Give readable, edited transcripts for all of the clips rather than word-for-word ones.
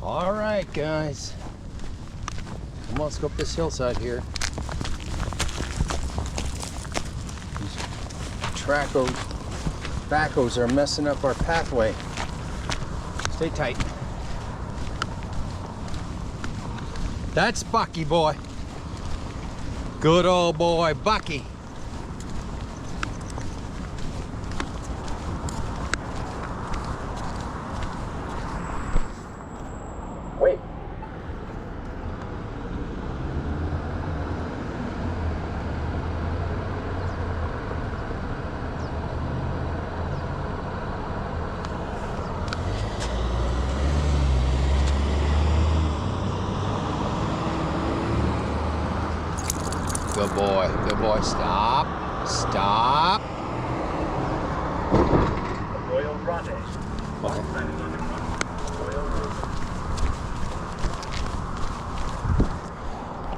All right, guys. Come on, let's go up this hillside here. These backhoes are messing up our pathway. Stay tight. That's Bucky, boy. Good old boy, Bucky. Wait. Good boy, good boy. Stop, stop. Royal Grande. Okay.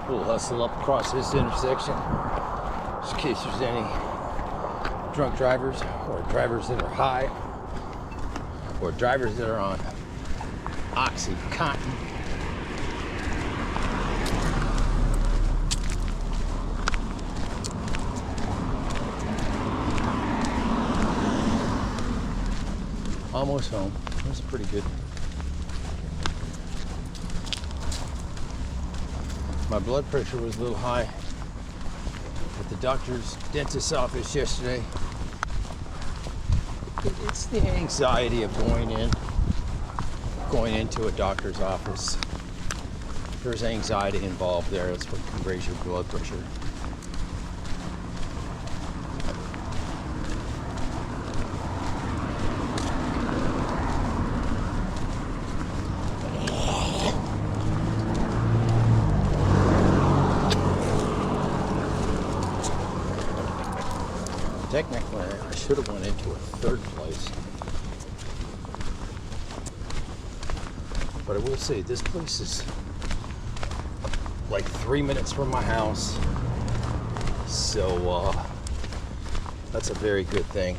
We'll hustle up across this intersection just in case there's any drunk drivers or drivers that are high or drivers that are on OxyContin. Almost home. It was pretty good. My blood pressure was a little high at the doctor's dentist's office yesterday. It's the anxiety of going into a doctor's office. There's anxiety involved there. That's what can raise your blood pressure. Technically, I should have went into a third place. But I will say, this place is like 3 minutes from my house. So, that's a very good thing.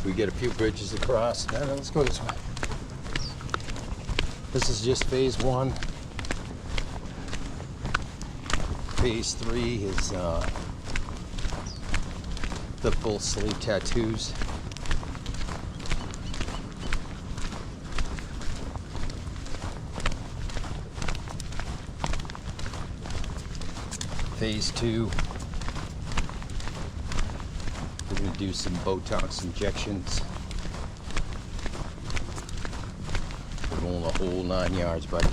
We get a few bridges across. Now, let's go this way. This is just phase 1. Phase 3 is the full sleeve tattoos. Phase 2. We're going to do some Botox injections. We're going the whole 9 yards, buddy.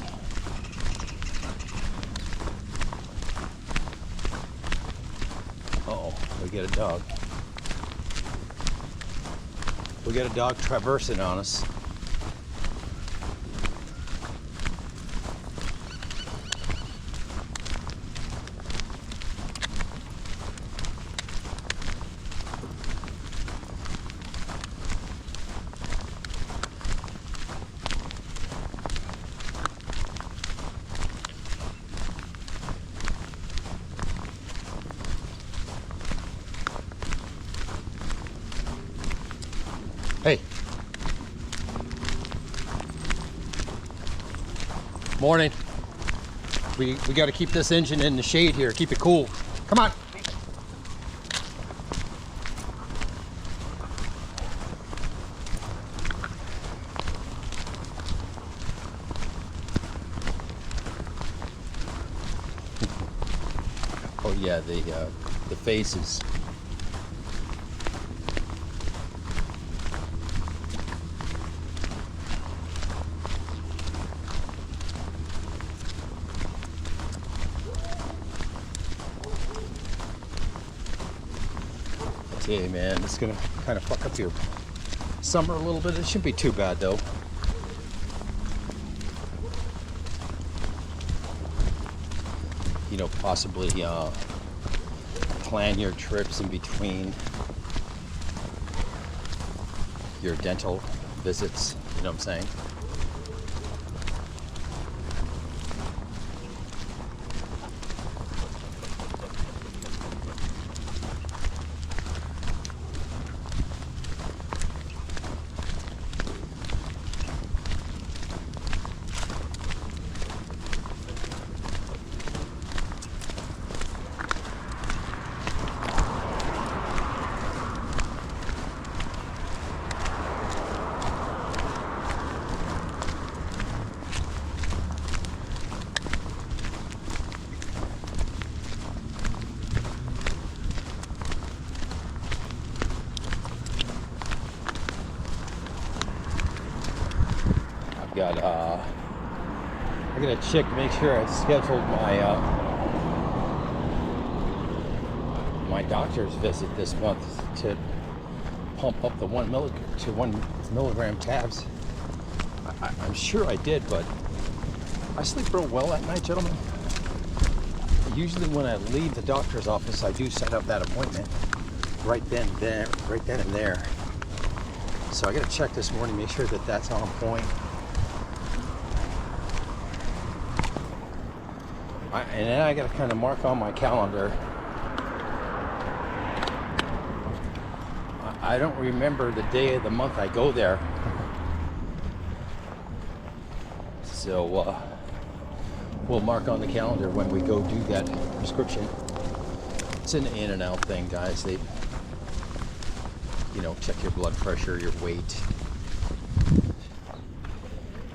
Uh-oh, we get a dog. We got a dog traversing on us. Hey. Morning. We got to keep this engine in the shade here. Keep it cool. Come on. Oh yeah, the faces. Hey man, it's gonna kind of fuck up your summer a little bit. It shouldn't be too bad though. You know, possibly plan your trips in between your dental visits. You know what I'm saying? got I gotta check to make sure I scheduled my doctor's visit this month to pump up the 1 milligram tabs. I'm sure I did, but I sleep real well at night, gentlemen. Usually when I leave the doctor's office, I do set up that appointment right then and there. So I gotta check this morning, make sure that that's on point. And then I gotta kind of mark on my calendar. I don't remember the day of the month I go there. So we'll mark on the calendar when we go do that prescription. It's an in and out thing, guys. They, check your blood pressure, your weight,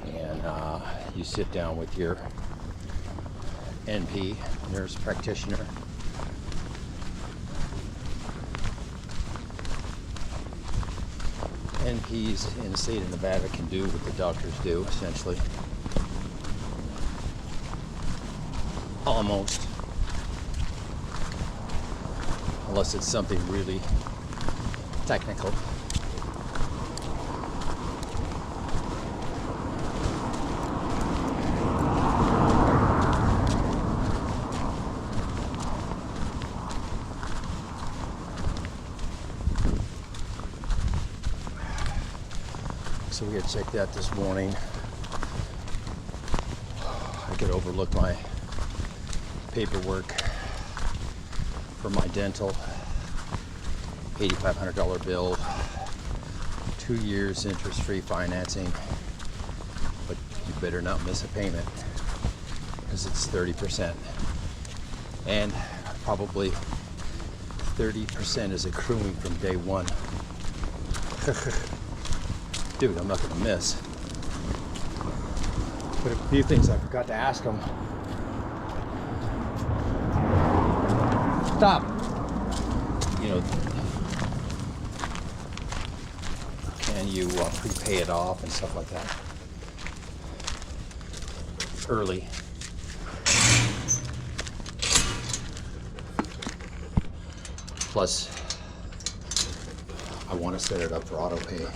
and you sit down with your NP, nurse practitioner. NPs in the state of Nevada can do what the doctors do, essentially. Almost. Unless it's something really technical. So we had checked that this morning. I could overlook my paperwork for my dental. $8,500 bill, 2 years interest-free financing, but you better not miss a payment because it's 30%, and probably 30% is accruing from day one. Dude, I'm not gonna miss. But a few things I forgot to ask them. Stop. Can you prepay it off and stuff like that early? Plus, I want to set it up for auto pay.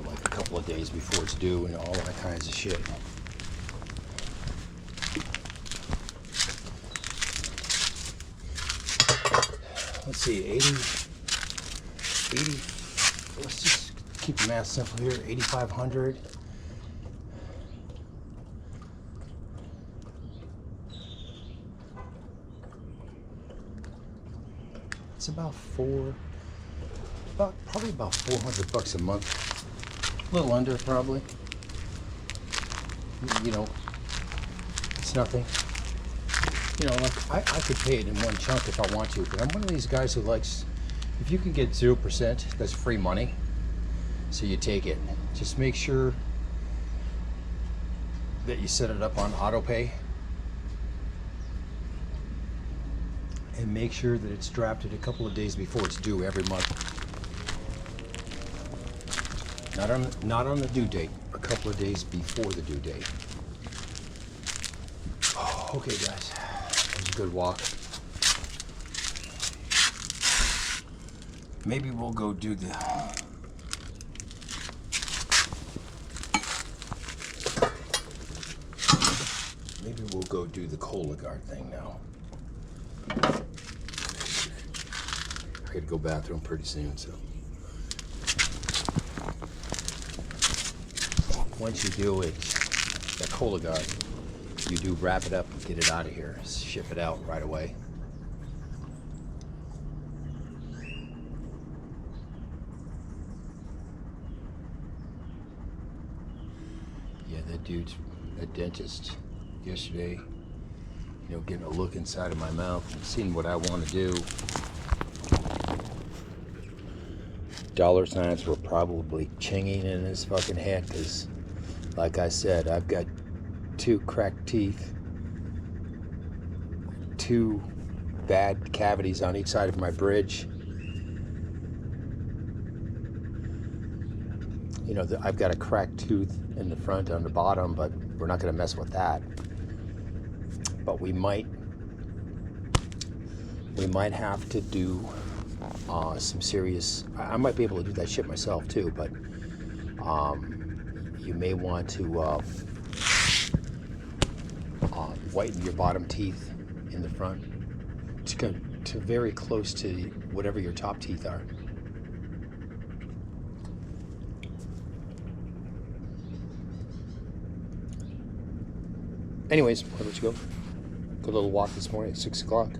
Like a couple of days before it's due and all that kinds of shit. Let's see, 80, let's just keep the math simple here, 8,500. It's probably about $400 a month. A little under, probably. It's nothing. I could pay it in one chunk if I want to, but I'm one of these guys who likes, if you can get 0%, that's free money, so you take it. Just make sure that you set it up on auto pay, and make sure that it's drafted a couple of days before it's due every month. Not on the due date, a couple of days before the due date. Okay, guys. It was a good walk. Maybe we'll go do the Cologuard thing now. I gotta go bathroom pretty soon, so once you do it, that Cologuard, you do wrap it up and get it out of here, ship it out right away. Yeah, that dentist yesterday, getting a look inside of my mouth and seeing what I want to do. Dollar signs were probably chinging in his fucking head because, like I said, I've got 2 cracked teeth, 2 bad cavities on each side of my bridge. You know, I've got a cracked tooth in the front and the bottom, but we're not going to mess with that. But we might have to do some serious. I might be able to do that shit myself too, but you may want to whiten your bottom teeth in the front to very close to whatever your top teeth are. Anyways, I'll let you go. Good little walk this morning at 6 o'clock.